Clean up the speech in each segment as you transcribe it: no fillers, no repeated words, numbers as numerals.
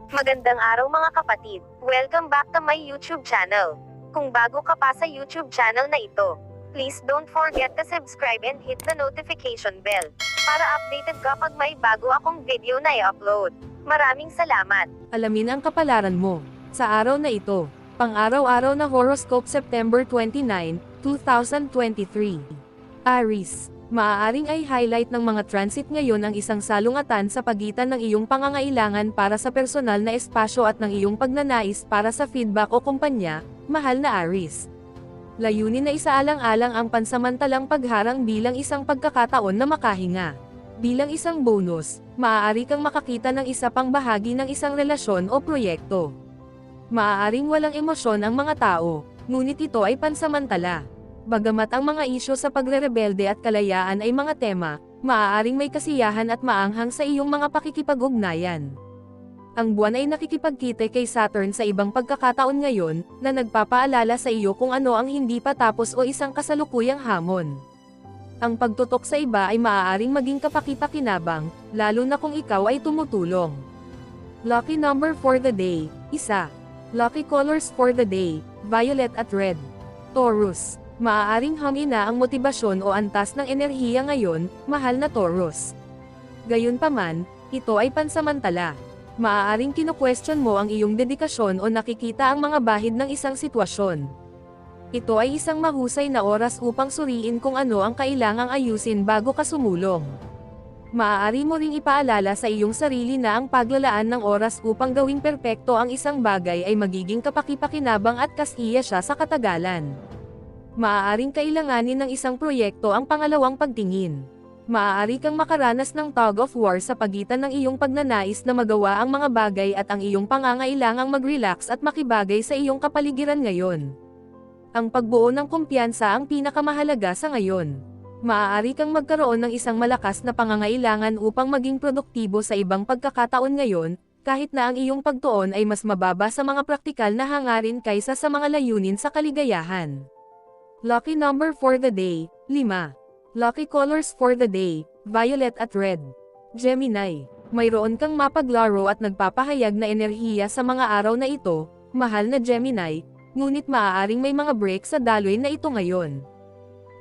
Magandang araw mga kapatid. Welcome back to my YouTube channel. Kung bago ka pa sa YouTube channel na ito, please don't forget to subscribe and hit the notification bell para updated ka pag may bago akong video na i-upload. Maraming salamat. Alamin ang kapalaran mo sa araw na ito. Pang-araw-araw na horoscope September 29, 2023. Aries, maaaring ay highlight ng mga transit ngayon ang isang salungatan sa pagitan ng iyong pangangailangan para sa personal na espasyo at ng iyong pagnanais para sa feedback o kumpanya, mahal na Aries. Layunin na isaalang-alang ang pansamantalang pagharang bilang isang pagkakataon na makahinga. Bilang isang bonus, maaari kang makakita ng isa pang bahagi ng isang relasyon o proyekto. Maaaring walang emosyon ang mga tao, ngunit ito ay pansamantala. Bagamat ang mga isyo sa pagrerebelde at kalayaan ay mga tema, maaaring may kasiyahan at maanghang sa iyong mga pakikipag-ugnayan. Ang buwan ay nakikipagkita kay Saturn sa ibang pagkakataon ngayon, na nagpapaalala sa iyo kung ano ang hindi pa tapos o isang kasalukuyang hamon. Ang pagtutok sa iba ay maaaring maging kapaki-pakinabang, lalo na kung ikaw ay tumutulong. Lucky number for the day, 1. Lucky colors for the day, violet at red. Taurus, maaaring humina ang motibasyon o antas ng enerhiya ngayon, mahal na Taurus. Gayunpaman, ito ay pansamantala. Maaaring kinu-question mo ang iyong dedikasyon o nakikita ang mga bahid ng isang sitwasyon. Ito ay isang mahusay na oras upang suriin kung ano ang kailangang ayusin bago ka sumulong. Maaari mo ring ipaalala sa iyong sarili na ang paglalaan ng oras upang gawing perpekto ang isang bagay ay magiging kapaki-pakinabang at kasiya siya sa katagalan. Maaaring kailanganin ng isang proyekto ang pangalawang pagtingin. Maaari kang makaranas ng tug of war sa pagitan ng iyong pagnanais na magawa ang mga bagay at ang iyong pangangailangang mag-relax at makibagay sa iyong kapaligiran ngayon. Ang pagbuo ng kumpiyansa ang pinakamahalaga sa ngayon. Maaari kang magkaroon ng isang malakas na pangangailangan upang maging produktibo sa ibang pagkakataon ngayon, kahit na ang iyong pagtuon ay mas mababa sa mga praktikal na hangarin kaysa sa mga layunin sa kaligayahan. Lucky number for the day, 5. Lucky colors for the day, violet at red. Gemini, mayroon kang mapaglaro at nagpapahayag na enerhiya sa mga araw na ito, mahal na Gemini, ngunit maaaring may mga break sa daloy na ito ngayon.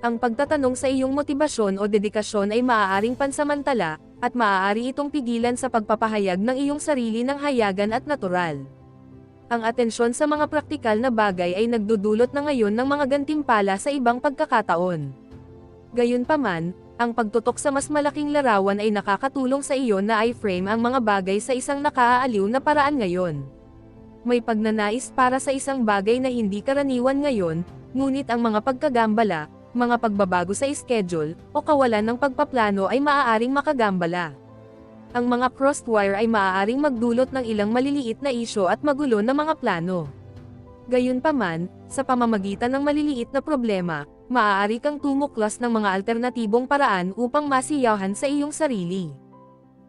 Ang pagtatanong sa iyong motibasyon o dedikasyon ay maaaring pansamantala, at maaari itong pigilan sa pagpapahayag ng iyong sarili ng hayagan at natural. Ang atensyon sa mga praktikal na bagay ay nagdudulot na ngayon ng mga gantimpala sa ibang pagkakataon. Gayunpaman, ang pagtutok sa mas malaking larawan ay nakakatulong sa iyo na i-frame ang mga bagay sa isang nakaaaliw na paraan ngayon. May pagnanais para sa isang bagay na hindi karaniwan ngayon, ngunit ang mga pagkagambala, mga pagbabago sa schedule, o kawalan ng pagpaplano ay maaaring makagambala. Ang mga crossed wire ay maaaring magdulot ng ilang maliliit na isyo at magulo na mga plano. Gayunpaman, sa pamamagitan ng maliliit na problema, maaari kang tumuklas ng mga alternatibong paraan upang masiyahan sa iyong sarili.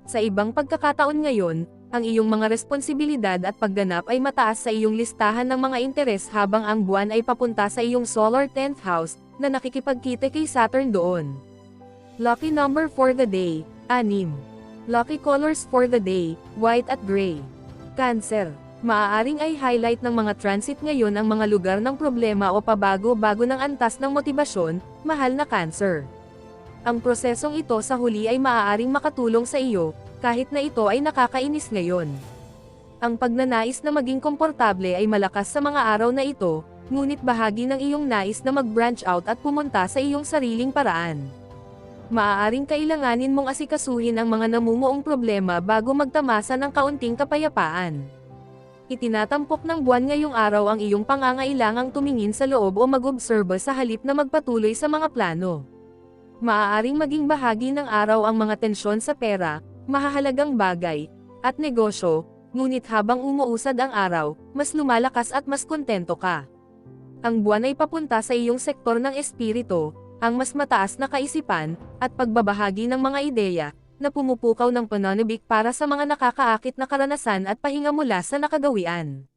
Sa ibang pagkakataon ngayon, ang iyong mga responsibilidad at pagganap ay mataas sa iyong listahan ng mga interes habang ang buwan ay papunta sa iyong solar 10th house, na nakikipagkita kay Saturn doon. Lucky number for the day, 6. Lucky colors for the day, white at gray. Cancer, maaaring ay highlight ng mga transit ngayon ang mga lugar ng problema o pabago-bago ng antas ng motibasyon, mahal na Cancer. Ang prosesong ito sa huli ay maaaring makatulong sa iyo, kahit na ito ay nakakainis ngayon. Ang pagnanais na maging komportable ay malakas sa mga araw na ito, ngunit bahagi ng iyong nais na mag-branch out at pumunta sa iyong sariling paraan. Maaaring kailanganin mong asikasuhin ang mga namumuong problema bago magtamasa ng kaunting kapayapaan. Itinatampok ng buwan ngayong araw ang iyong pangangailangang tumingin sa loob o mag-obserba sa halip na magpatuloy sa mga plano. Maaaring maging bahagi ng araw ang mga tensyon sa pera, mahahalagang bagay, at negosyo, ngunit habang umuusad ang araw, mas lumalakas at mas kontento ka. Ang buwan ay papunta sa iyong sektor ng espiritu, ang mas mataas na kaisipan, at pagbabahagi ng mga ideya, na pumupukaw ng pananabik para sa mga nakakaakit na karanasan at pahinga mula sa nakagawian.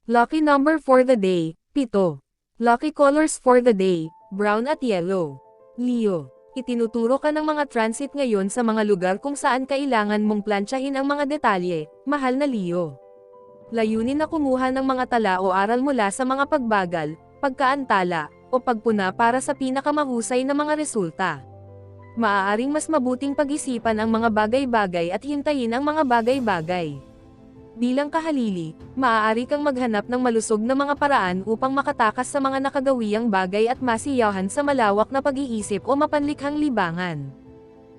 Lucky number for the day, 7. Lucky colors for the day, brown at yellow. Leo, itinuturo ka ng mga transit ngayon sa mga lugar kung saan kailangan mong plantsahin ang mga detalye, mahal na Leo. Layunin na kumuha ng mga tala o aral mula sa mga pagbagal, pagkaantala, o pagpuna para sa pinakamahusay na mga resulta. Maaaring mas mabuting pag-isipan ang mga bagay-bagay at hintayin ang mga bagay-bagay. Bilang kahalili, maaari kang maghanap ng malusog na mga paraan upang makatakas sa mga nakagawiyang bagay at masiyahan sa malawak na pag-iisip o mapanlikhang libangan.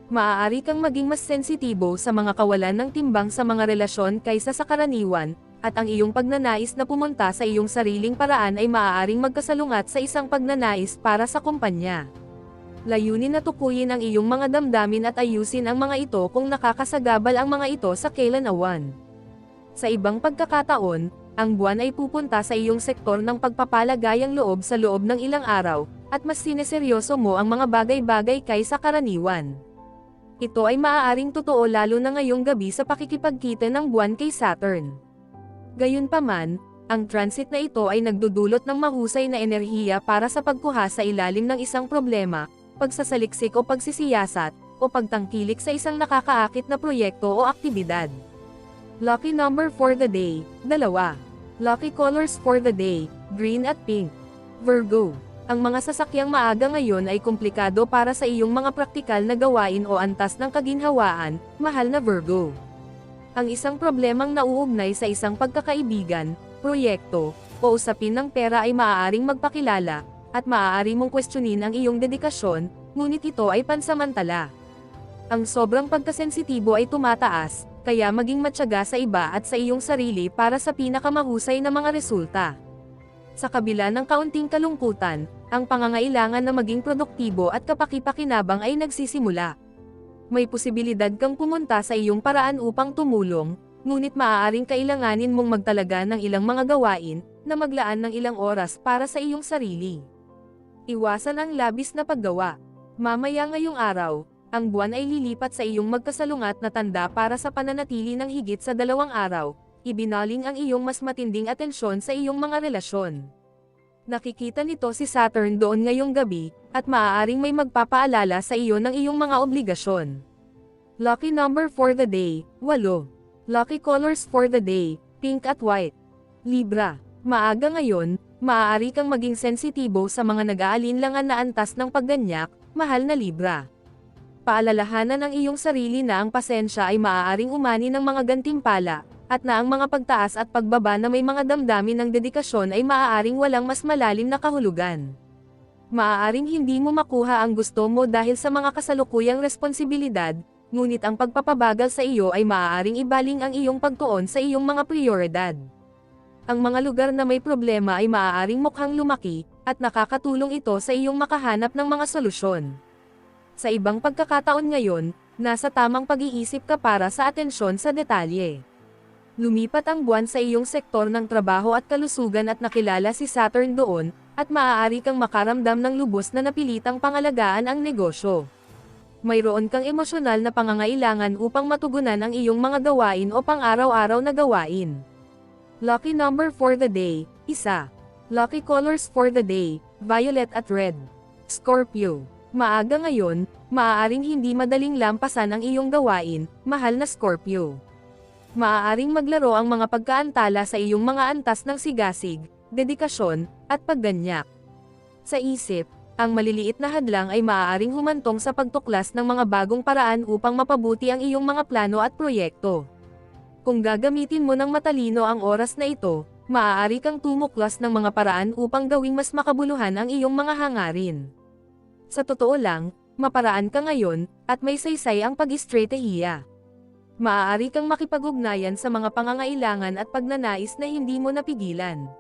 Maaari kang maging mas sensitibo sa mga kawalan ng timbang sa mga relasyon kaysa sa karaniwan, at ang iyong pagnanais na pumunta sa iyong sariling paraan ay maaaring magkasalungat sa isang pagnanais para sa kumpanya. Layunin na tukuyin ang iyong mga damdamin at ayusin ang mga ito kung nakakasagabal ang mga ito sa kailanman. Sa ibang pagkakataon, ang buwan ay pupunta sa iyong sektor ng pagpapalagayang loob sa loob ng ilang araw, at mas sineseryoso mo ang mga bagay-bagay kaysa karaniwan. Ito ay maaaring totoo lalo na ngayong gabi sa pakikipagkita ng buwan kay Saturn. Gayunpaman, ang transit na ito ay nagdudulot ng mahusay na enerhiya para sa pagkuha sa ilalim ng isang problema, pagsasaliksik o pagsisiyasat, o pagtangkilik sa isang nakakaakit na proyekto o aktibidad. Lucky number for the day, 2. Lucky colors for the day, green at pink. Virgo. Ang mga sasakyang maaga ngayon ay komplikado para sa iyong mga praktikal na gawain o antas ng kaginhawaan, mahal na Virgo. Ang isang problemang nauugnay sa isang pagkakaibigan, proyekto, o usapin ng pera ay maaaring magpakilala, at maaari mong kwestiyonin ang iyong dedikasyon, ngunit ito ay pansamantala. Ang sobrang pagkasensitibo ay tumataas, kaya maging matyaga sa iba at sa iyong sarili para sa pinakamahusay na mga resulta. Sa kabila ng kaunting kalungkutan, ang pangangailangan na maging produktibo at kapaki-pakinabang ay nagsisimula. May posibilidad kang pumunta sa iyong paraan upang tumulong, ngunit maaaring kailanganin mong magtalaga ng ilang mga gawain, na maglaan ng ilang oras para sa iyong sarili. Iwasan ang labis na paggawa. Mamaya ngayong araw, ang buwan ay lilipat sa iyong magkasalungat na tanda para sa pananatili ng higit sa 2 araw, ibinaling ang iyong mas matinding atensyon sa iyong mga relasyon. Nakikita nito si Saturn doon ngayong gabi, at maaaring may magpapaalala sa iyo ng iyong mga obligasyon. Lucky number for the day, 8. Lucky colors for the day, pink at white. Libra. Maaga ngayon, maaari kang maging sensitibo sa mga nag-aalinlangan na antas ng pagganyak, mahal na Libra. Paalalahanan ang iyong sarili na ang pasensya ay maaaring umani ng mga gantimpala, at na ang mga pagtaas at pagbaba na may mga damdamin ng dedikasyon ay maaaring walang mas malalim na kahulugan. Maaaring hindi mo makuha ang gusto mo dahil sa mga kasalukuyang responsibilidad, ngunit ang pagpapabagal sa iyo ay maaaring ibaling ang iyong pagtuon sa iyong mga prioridad. Ang mga lugar na may problema ay maaaring mukhang lumaki, at nakakatulong ito sa iyong makahanap ng mga solusyon. Sa ibang pagkakataon ngayon, nasa tamang pag-iisip ka para sa atensyon sa detalye. Lumipat ang buwan sa iyong sektor ng trabaho at kalusugan at nakilala si Saturn doon, at maaari kang makaramdam ng lubos na napilitang pangalagaan ang negosyo. Mayroon kang emosyonal na pangangailangan upang matugunan ang iyong mga gawain o pang-araw-araw na gawain. Lucky number for the day, 1. Lucky colors for the day, violet at red. Scorpio. Maaga ngayon, maaaring hindi madaling lampasan ang iyong gawain, mahal na Scorpio. Maaaring maglaro ang mga pagkaantala sa iyong mga antas ng sigasig, dedikasyon, at pagganyak. Sa isip, ang maliliit na hadlang ay maaaring humantong sa pagtuklas ng mga bagong paraan upang mapabuti ang iyong mga plano at proyekto. Kung gagamitin mo ng matalino ang oras na ito, maaari kang tumuklas ng mga paraan upang gawing mas makabuluhan ang iyong mga hangarin. Sa totoo lang, maparaan ka ngayon, at may saysay ang pag-istratehiya. Maaari kang makipag-ugnayan sa mga pangangailangan at pagnanais na hindi mo napigilan.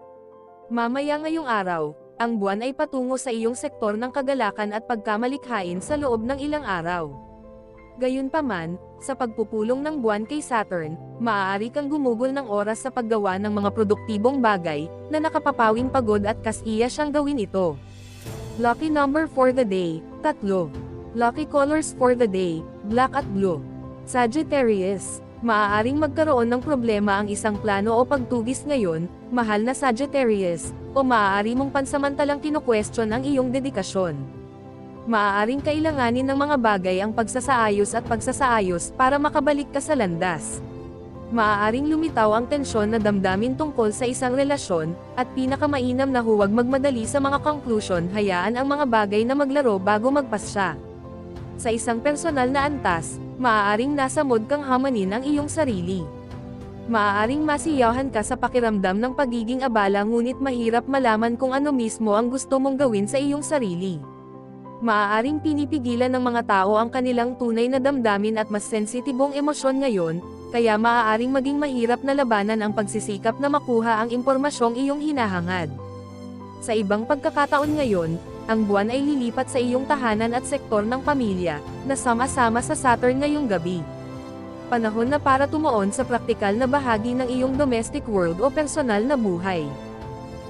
Mamaya ngayong araw, ang buwan ay patungo sa iyong sektor ng kagalakan at pagkamalikhain sa loob ng ilang araw. Gayunpaman, sa pagpupulong ng buwan kay Saturn, maaari kang gumugol ng oras sa paggawa ng mga produktibong bagay, na nakapapawing pagod at kasiya siyang gawin ito. Lucky number for the day, 3. Lucky colors for the day, black at blue. Sagittarius. Maaaring magkaroon ng problema ang isang plano o pagtugis ngayon, mahal na Sagittarius, o maaari mong pansamantalang kinu-question ang iyong dedikasyon. Maaaring kailanganin ng mga bagay ang pagsasaayos at pagsasaayos para makabalik ka sa landas. Maaaring lumitaw ang tensyon na damdamin tungkol sa isang relasyon, at pinakamainam na huwag magmadali sa mga konklusyon, hayaan ang mga bagay na maglaro bago magpasya. Sa isang personal na antas, maaaring nasa mood kang hamanin ang iyong sarili. Maaaring masiyahan ka sa pakiramdam ng pagiging abala, ngunit mahirap malaman kung ano mismo ang gusto mong gawin sa iyong sarili. Maaaring pinipigilan ng mga tao ang kanilang tunay na damdamin at mas sensitibong emosyon ngayon, kaya maaaring maging mahirap na labanan ang pagsisikap na makuha ang impormasyong iyong hinahangad. Sa ibang pagkakataon ngayon, ang buwan ay lilipat sa iyong tahanan at sektor ng pamilya, na sama-sama sa Saturn ngayong gabi. Panahon na para tumuon sa praktikal na bahagi ng iyong domestic world o personal na buhay.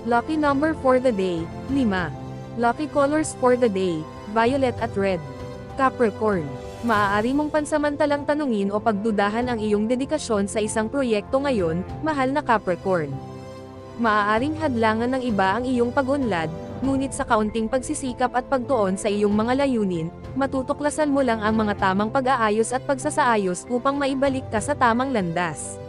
Lucky number for the day, 5. Lucky colors for the day, violet at red. Capricorn. Maaari mong pansamantalang tanungin o pagdudahan ang iyong dedikasyon sa isang proyekto ngayon, mahal na Capricorn. Maaaring hadlangan ng iba ang iyong pag-unlad, ngunit sa kaunting pagsisikap at pagtuon sa iyong mga layunin, matutuklasan mo lang ang mga tamang pag-aayos at pagsasaayos upang maibalik ka sa tamang landas.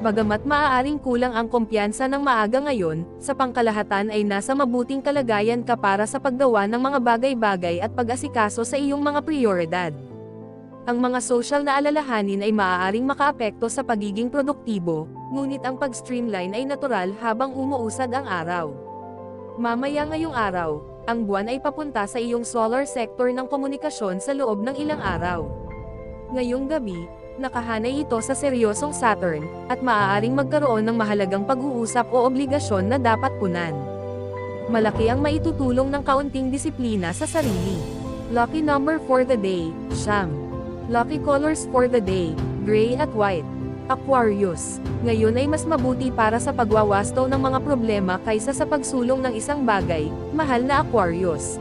Bagamat maaaring kulang ang kumpiyansa ng maaga ngayon, sa pangkalahatan ay nasa mabuting kalagayan ka para sa paggawa ng mga bagay-bagay at pag-asikaso sa iyong mga prioridad. Ang mga social na alalahanin ay maaaring makaapekto sa pagiging produktibo, ngunit ang pag-streamline ay natural habang umuusad ang araw. Mamaya ngayong araw, ang buwan ay papunta sa iyong solar sector ng komunikasyon sa loob ng ilang araw. Ngayong gabi, nakahanay ito sa seryosong Saturn, at maaaring magkaroon ng mahalagang pag-uusap o obligasyon na dapat punan. Malaki ang maitutulong ng kaunting disiplina sa sarili. Lucky number for the day, 9. Lucky colors for the day, gray at white. Aquarius. Ngayon ay mas mabuti para sa pagwawasto ng mga problema kaysa sa pagsulong ng isang bagay, mahal na Aquarius.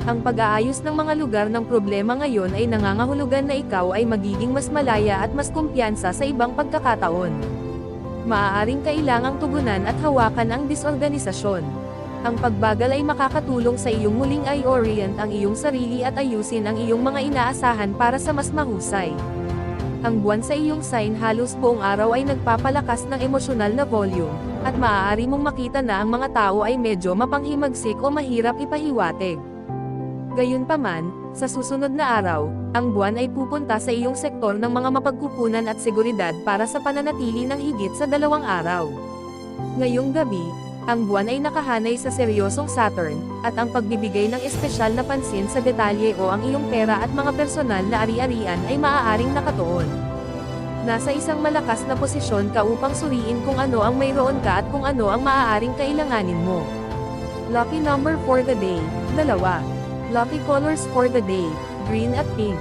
Ang pag-aayos ng mga lugar ng problema ngayon ay nangangahulugan na ikaw ay magiging mas malaya at mas kumpiyansa sa ibang pagkakataon. Maaaring kailangang tugunan at hawakan ang disorganisasyon. Ang pagbagal ay makakatulong sa iyong muling i-orient ang iyong sarili at ayusin ang iyong mga inaasahan para sa mas mahusay. Ang buwan sa iyong sign halos buong araw ay nagpapalakas ng emosyonal na volume, at maaari mong makita na ang mga tao ay medyo mapanghimagsik o mahirap ipahiwatig. Gayunpaman, sa susunod na araw, ang buwan ay pupunta sa iyong sektor ng mga mapagkukunan at seguridad para sa pananatili ng higit sa 2 araw. Ngayong gabi, ang buwan ay nakahanay sa seryosong Saturn, at ang pagbibigay ng espesyal na pansin sa detalye o ang iyong pera at mga personal na ari-arian ay maaaring nakatuon. Nasa isang malakas na posisyon ka upang suriin kung ano ang mayroon ka at kung ano ang maaaring kailanganin mo. Lucky number for the day, 2. Lucky colors for the day, green at pink.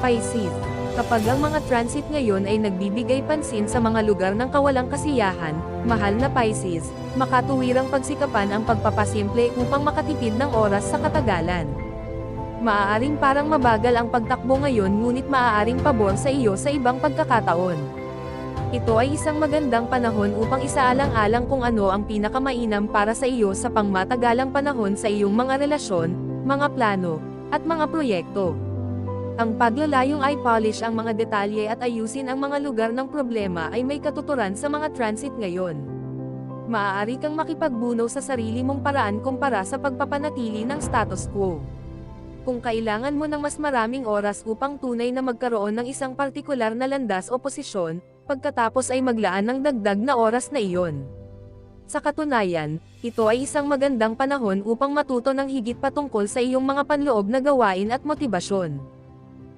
Pisces. Kapag ang mga transit ngayon ay nagbibigay pansin sa mga lugar ng kawalang kasiyahan, mahal na Pisces, makatuwirang pagsikapan ang pagpapasimple upang makatipid ng oras sa katagalan. Maaaring parang mabagal ang pagtakbo ngayon, ngunit maaaring pabor sa iyo sa ibang pagkakataon. Ito ay isang magandang panahon upang isaalang-alang kung ano ang pinakamainam para sa iyo sa pangmatagalang panahon sa iyong mga relasyon, mga plano, at mga proyekto. Ang paglalayong i-polish ang mga detalye at ayusin ang mga lugar ng problema ay may katuturan sa mga transit ngayon. Maaari kang makipagbuno sa sarili mong paraan kumpara sa pagpapanatili ng status quo. Kung kailangan mo ng mas maraming oras upang tunay na magkaroon ng isang partikular na landas o posisyon, pagkatapos ay maglaan ng dagdag na oras na iyon. Sa katunayan, ito ay isang magandang panahon upang matuto ng higit patungkol sa iyong mga panloob na gawain at motibasyon.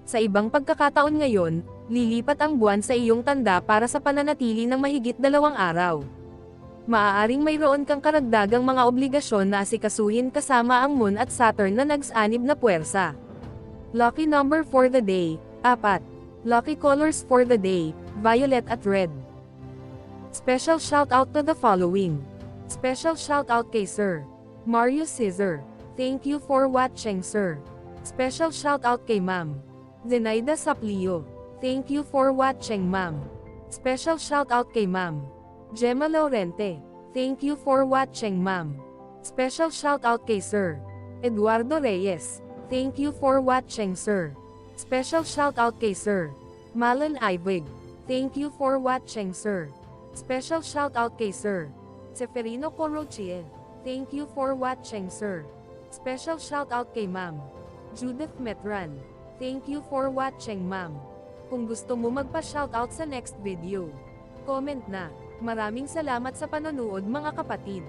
Sa ibang pagkakataon ngayon, lilipat ang buwan sa iyong tanda para sa pananatili ng mahigit 2 araw. Maaaring mayroon kang karagdagang mga obligasyon na asikasuhin kasama ang Moon at Saturn na nagsanib na puwersa. Lucky number for the day, 4. Lucky colors for the day, violet at red. Special shout out to the following. Special shout out kay Sir Mario Caesar. Thank you for watching, sir. Special shout out kay Ma'am Zenaida Saplio. Thank you for watching, ma'am. Special shout out kay Ma'am Gemma Laurente. Thank you for watching, ma'am. Special shout out kay Sir Eduardo Reyes. Thank you for watching, sir. Special shout out kay Sir Malon Ibig. Thank you for watching, sir. Special shoutout kay Sir Seferino Corochie. Thank you for watching, sir. Special shoutout kay Ma'am Judith Metran. Thank you for watching, ma'am. Kung gusto mo magpa-shoutout sa next video, comment na. Maraming salamat sa panonood, mga kapatid.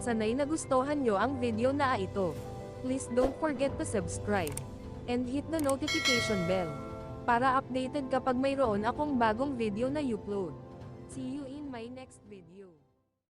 Sanay nagustuhan nyo ang video na ito. Please don't forget to subscribe and hit the notification bell para updated kapag mayroon akong bagong video na upload. See you in my next video.